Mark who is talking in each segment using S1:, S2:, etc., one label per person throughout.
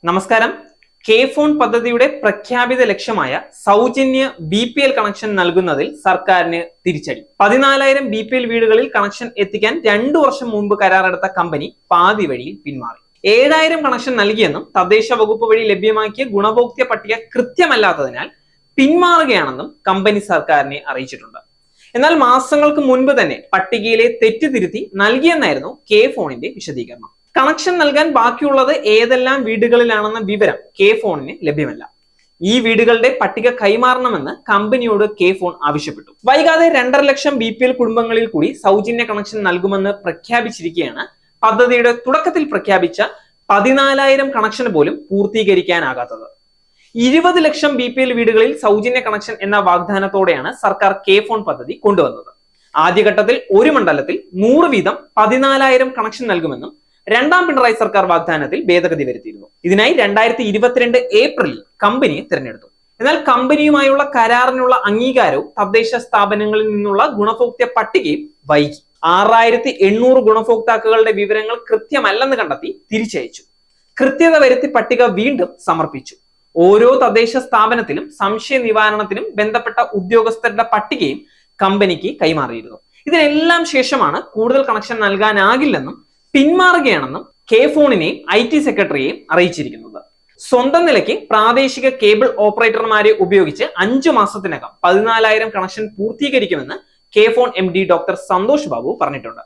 S1: നമസ്കാരം. K phone പദ്ധതിയുടെ പ്രഖ്യാപിത ലക്ഷ്യമായ സൗജന്യ BPL കണക്ഷൻ നൽകുന്നതിൽ സർക്കാരിന് തിരിച്ചടി. 14,000 BPL വീടുകളിൽ കണക്ഷൻ എത്തിക്കാൻ 2 വർഷം മുമ്പ് കരാറെടുത്ത കമ്പനി പാതി വഴിയിൽ പിന്മാറി. 7,000 കണക്ഷൻ നൽകിയെന്നും തദ്ദേശ വകുപ്പ് വഴി ലഭ്യമാക്കിയ ഗുണഭോക്തൃ പട്ടിക കൃത്യമല്ലാത്തതിനാൽ പിന്മാറുകയാണെന്നും കമ്പനി സർക്കാരിനെ അറിയിച്ചിട്ടുണ്ട്. എന്നാൽ മാസങ്ങൾക്ക് മുൻപ് തന്നെ പട്ടികയിലെ തെറ്റ് തിരുത്തി നൽകിയെന്നായിരുന്നു കെ ഫോണിന്റെ വിശദീകരണം. കണക്ഷൻ നൽകാൻ ബാക്കിയുള്ളത് ഏതെല്ലാം വീടുകളിലാണെന്ന വിവരം കെ ഫോണിന് ലഭ്യമല്ല. ഈ വീടുകളുടെ പട്ടിക കൈമാറണമെന്ന് കമ്പനിയോട് കെ ഫോൺ ആവശ്യപ്പെട്ടു. വൈകാതെ 2.5 ലക്ഷം BPL കുടുംബങ്ങളിൽ കൂടി സൗജന്യ കണക്ഷൻ നൽകുമെന്ന് പ്രഖ്യാപിച്ചിരിക്കുകയാണ്. പദ്ധതിയുടെ തുടക്കത്തിൽ പ്രഖ്യാപിച്ച 14,000 കണക്ഷൻ പോലും പൂർത്തീകരിക്കാനാകാത്തത്. 20 ലക്ഷം BPL വീടുകളിൽ സൗജന്യ കണക്ഷൻ എന്ന വാഗ്ദാനത്തോടെയാണ് സർക്കാർ കെ ഫോൺ പദ്ധതി കൊണ്ടുവന്നത്. ആദ്യഘട്ടത്തിൽ ഒരു മണ്ഡലത്തിൽ 100 വീതം 14,000 കണക്ഷൻ നൽകുമെന്നും രണ്ടാം പിണറായി സർക്കാർ വാഗ്ദാനത്തിൽ ഭേദഗതി വരുത്തിയിരുന്നു. ഇതിനായി 2022 ഏപ്രിലിൽ കമ്പനിയെ തിരഞ്ഞെടുത്തു. എന്നാൽ കമ്പനിയുമായുള്ള കരാറിനുള്ള അംഗീകാരവും തദ്ദേശ സ്ഥാപനങ്ങളിൽ നിന്നുള്ള ഗുണഭോക്തൃ പട്ടികയും വൈകി. 6,800 ഗുണഭോക്താക്കളുടെ വിവരങ്ങൾ കൃത്യമല്ലെന്ന് കണ്ടെത്തി തിരിച്ചയച്ചു. കൃത്യത വരുത്തി പട്ടിക വീണ്ടും സമർപ്പിച്ചു. ഓരോ തദ്ദേശ സ്ഥാപനത്തിലും സംശയ നിവാരണത്തിനും ബന്ധപ്പെട്ട ഉദ്യോഗസ്ഥരുടെ പട്ടികയും കമ്പനിക്ക് കൈമാറിയിരുന്നു. ഇതിനെല്ലാം ശേഷമാണ് കൂടുതൽ കണക്ഷൻ നൽകാനാകില്ലെന്നും പിന്മാറുകയാണെന്നും കെ ഫോണിനെയും IT സെക്രട്ടറിയെയും അറിയിച്ചിരിക്കുന്നത്. സ്വന്തം നിലയ്ക്ക് പ്രാദേശിക കേബിൾ ഓപ്പറേറ്റർമാരെ ഉപയോഗിച്ച് 5 മാസത്തിനകം 14,000 കണക്ഷൻ പൂർത്തീകരിക്കുമെന്ന് കെ ഫോൺ MD ഡോക്ടർ സന്തോഷ് ബാബു പറഞ്ഞിട്ടുണ്ട്.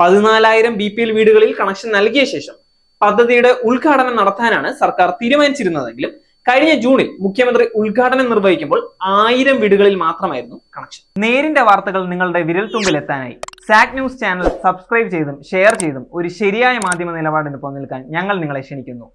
S1: 14,000 BPL വീടുകളിൽ കണക്ഷൻ നൽകിയ ശേഷം പദ്ധതിയുടെ ഉദ്ഘാടനം നടത്താനാണ് സർക്കാർ തീരുമാനിച്ചിരുന്നതെങ്കിലും കഴിഞ്ഞ ജൂണിൽ മുഖ്യമന്ത്രി ഉദ്ഘാടനം നിർവഹിക്കുമ്പോൾ 1000 വീടുകളിൽ മാത്രമായിരുന്നു കണക്ഷൻ. നേരിന്റെ വാർത്തകൾ നിങ്ങളുടെ വിരൽത്തുമ്പിൽ എത്താനായി സാക് ന്യൂസ് ചാനൽ സബ്സ്ക്രൈബ് ചെയ്തും ഷെയർ ചെയ്തും ഒരു ശരിയായ മാധ്യമ നിലപാടിനൊപ്പം നിൽക്കാൻ ഞങ്ങൾ നിങ്ങളെ ക്ഷണിക്കുന്നു.